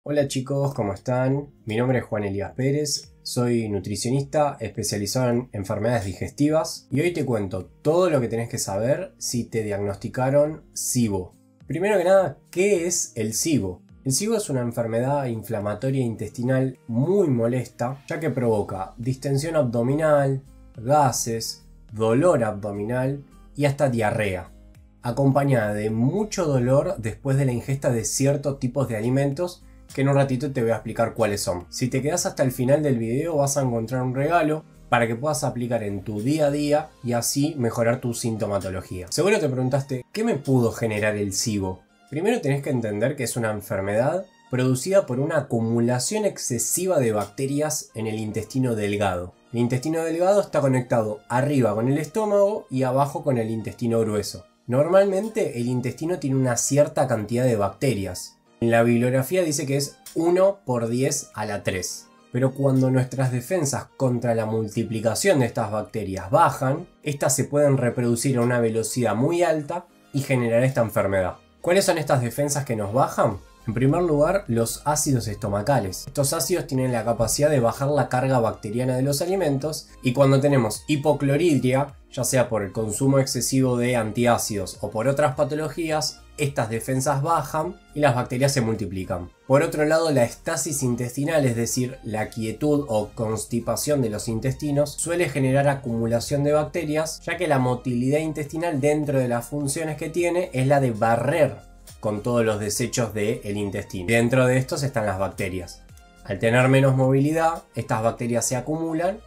Hola chicos, ¿cómo están? Mi nombre es Juan Elías Pérez, soy nutricionista especializado en enfermedades digestivas y hoy te cuento todo lo que tenés que saber si te diagnosticaron SIBO. Primero que nada, ¿qué es el SIBO? El SIBO es una enfermedad inflamatoria intestinal muy molesta, ya que provoca distensión abdominal, gases, dolor abdominal y hasta diarrea, acompañada de mucho dolor después de la ingesta de ciertos tipos de alimentos que en un ratito te voy a explicar cuáles son. Si te quedas hasta el final del video vas a encontrar un regalo para que puedas aplicar en tu día a día y así mejorar tu sintomatología. Seguro te preguntaste, ¿qué me pudo generar el SIBO? Primero tenés que entender que es una enfermedad producida por una acumulación excesiva de bacterias en el intestino delgado. El intestino delgado está conectado arriba con el estómago y abajo con el intestino grueso. Normalmente el intestino tiene una cierta cantidad de bacterias. En la bibliografía dice que es 1 por 10 a la 3. Pero cuando nuestras defensas contra la multiplicación de estas bacterias bajan, estas se pueden reproducir a una velocidad muy alta y generar esta enfermedad. ¿Cuáles son estas defensas que nos bajan? En primer lugar, los ácidos estomacales. Estos ácidos tienen la capacidad de bajar la carga bacteriana de los alimentos y cuando tenemos hipocloridria, ya sea por el consumo excesivo de antiácidos o por otras patologías, estas defensas bajan y las bacterias se multiplican. Por otro lado, la estasis intestinal, es decir, la quietud o constipación de los intestinos, suele generar acumulación de bacterias, ya que la motilidad intestinal dentro de las funciones que tiene es la de barrer con todos los desechos del intestino. Dentro de estos están las bacterias. Al tener menos movilidad, estas bacterias se acumulan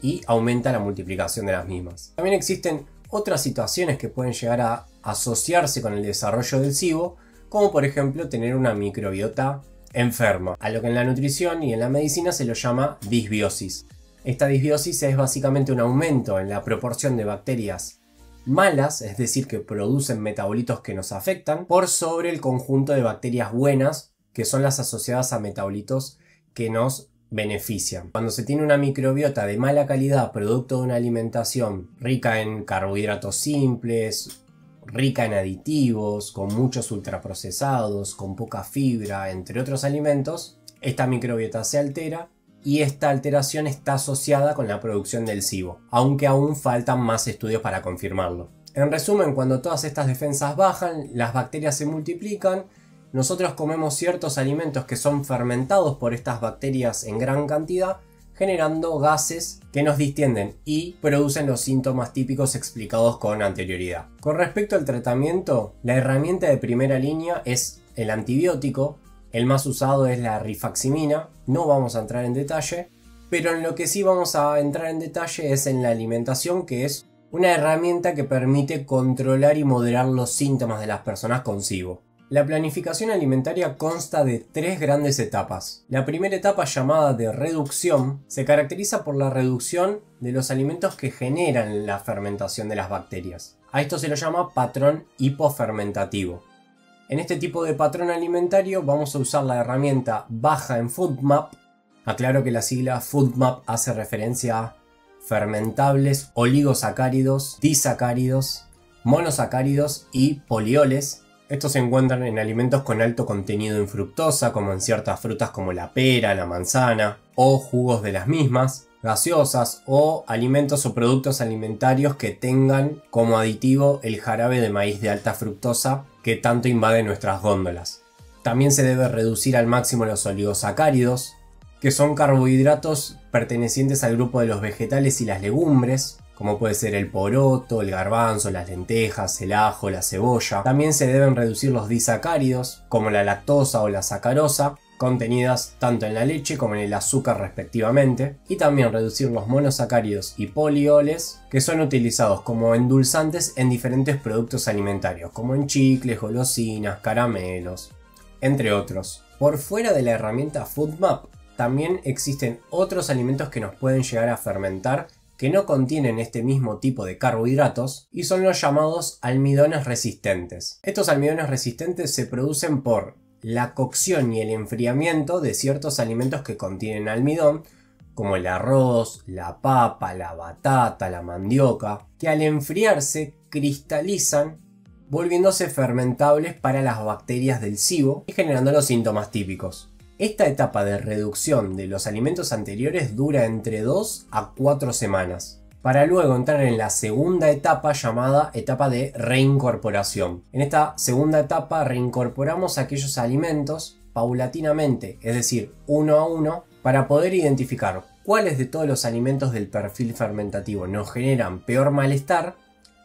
y aumenta la multiplicación de las mismas. También existen otras situaciones que pueden llegar a asociarse con el desarrollo del SIBO, como por ejemplo tener una microbiota enferma, a lo que en la nutrición y en la medicina se lo llama disbiosis. Esta disbiosis es básicamente un aumento en la proporción de bacterias malas, es decir, que producen metabolitos que nos afectan, por sobre el conjunto de bacterias buenas, que son las asociadas a metabolitos que nos benefician. Cuando se tiene una microbiota de mala calidad, producto de una alimentación rica en carbohidratos simples, rica en aditivos, con muchos ultraprocesados, con poca fibra, entre otros alimentos, esta microbiota se altera y esta alteración está asociada con la producción del SIBO, aunque aún faltan más estudios para confirmarlo. En resumen, cuando todas estas defensas bajan, las bacterias se multiplican. Nosotros comemos ciertos alimentos que son fermentados por estas bacterias en gran cantidad, generando gases que nos distienden y producen los síntomas típicos explicados con anterioridad. Con respecto al tratamiento, la herramienta de primera línea es el antibiótico. El más usado es la rifaximina, no vamos a entrar en detalle, pero en lo que sí vamos a entrar en detalle es en la alimentación, que es una herramienta que permite controlar y moderar los síntomas de las personas con SIBO. La planificación alimentaria consta de 3 grandes etapas. La primera etapa, llamada de reducción, se caracteriza por la reducción de los alimentos que generan la fermentación de las bacterias. A esto se lo llama patrón hipofermentativo. En este tipo de patrón alimentario vamos a usar la herramienta baja en FODMAP. Aclaro que la sigla FODMAP hace referencia a fermentables, oligosacáridos, disacáridos, monosacáridos y polioles. Estos se encuentran en alimentos con alto contenido en fructosa, como en ciertas frutas como la pera, la manzana, o jugos de las mismas, gaseosas o alimentos o productos alimentarios que tengan como aditivo el jarabe de maíz de alta fructosa que tanto invade nuestras góndolas. También se debe reducir al máximo los oligosacáridos, que son carbohidratos pertenecientes al grupo de los vegetales y las legumbres, como puede ser el poroto, el garbanzo, las lentejas, el ajo, la cebolla. También se deben reducir los disacáridos, como la lactosa o la sacarosa, contenidas tanto en la leche como en el azúcar respectivamente, y también reducir los monosacáridos y polioles, que son utilizados como endulzantes en diferentes productos alimentarios, como en chicles, golosinas, caramelos, entre otros. Por fuera de la herramienta FODMAP, también existen otros alimentos que nos pueden llegar a fermentar que no contienen este mismo tipo de carbohidratos y son los llamados almidones resistentes. Estos almidones resistentes se producen por la cocción y el enfriamiento de ciertos alimentos que contienen almidón, como el arroz, la papa, la batata, la mandioca, que al enfriarse cristalizan, volviéndose fermentables para las bacterias del SIBO y generando los síntomas típicos. Esta etapa de reducción de los alimentos anteriores dura entre 2 a 4 semanas, para luego entrar en la segunda etapa llamada etapa de reincorporación. En esta segunda etapa reincorporamos aquellos alimentos paulatinamente, es decir, uno a uno, para poder identificar cuáles de todos los alimentos del perfil fermentativo nos generan peor malestar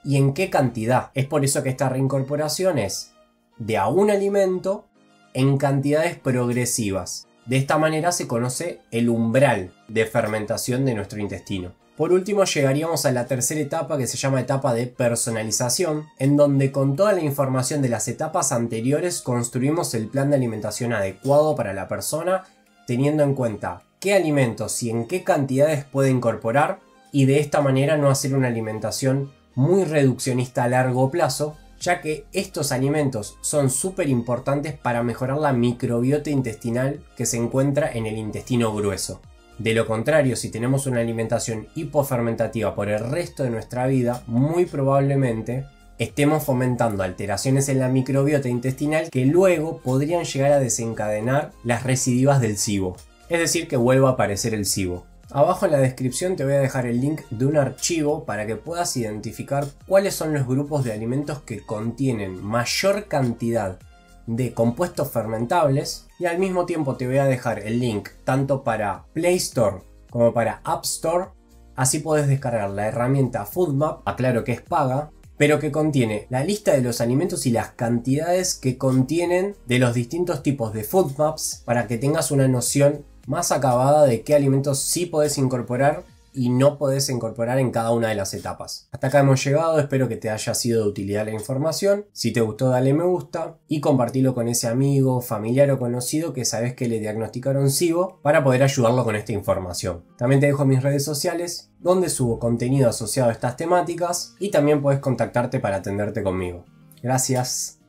y en qué cantidad. Es por eso que esta reincorporación es de a un alimento en cantidades progresivas. De esta manera se conoce el umbral de fermentación de nuestro intestino. Por último llegaríamos a la tercera etapa, que se llama etapa de personalización, en donde con toda la información de las etapas anteriores construimos el plan de alimentación adecuado para la persona, teniendo en cuenta qué alimentos y en qué cantidades puede incorporar, y de esta manera no hacer una alimentación muy reduccionista a largo plazo, ya que estos alimentos son súper importantes para mejorar la microbiota intestinal que se encuentra en el intestino grueso. De lo contrario, si tenemos una alimentación hipofermentativa por el resto de nuestra vida, muy probablemente estemos fomentando alteraciones en la microbiota intestinal que luego podrían llegar a desencadenar las recidivas del SIBO, es decir, que vuelva a aparecer el SIBO. Abajo en la descripción te voy a dejar el link de un archivo para que puedas identificar cuáles son los grupos de alimentos que contienen mayor cantidad de compuestos fermentables, y al mismo tiempo te voy a dejar el link tanto para Play Store como para App Store, así podés descargar la herramienta FoodMap, aclaro que es paga, pero que contiene la lista de los alimentos y las cantidades que contienen de los distintos tipos de FoodMaps para que tengas una noción más acabada de qué alimentos sí podés incorporar y no podés incorporar en cada una de las etapas. Hasta acá hemos llegado, espero que te haya sido de utilidad la información. Si te gustó, dale me gusta y compartilo con ese amigo, familiar o conocido que sabes que le diagnosticaron SIBO para poder ayudarlo con esta información. También te dejo mis redes sociales donde subo contenido asociado a estas temáticas y también puedes contactarte para atenderte conmigo. Gracias.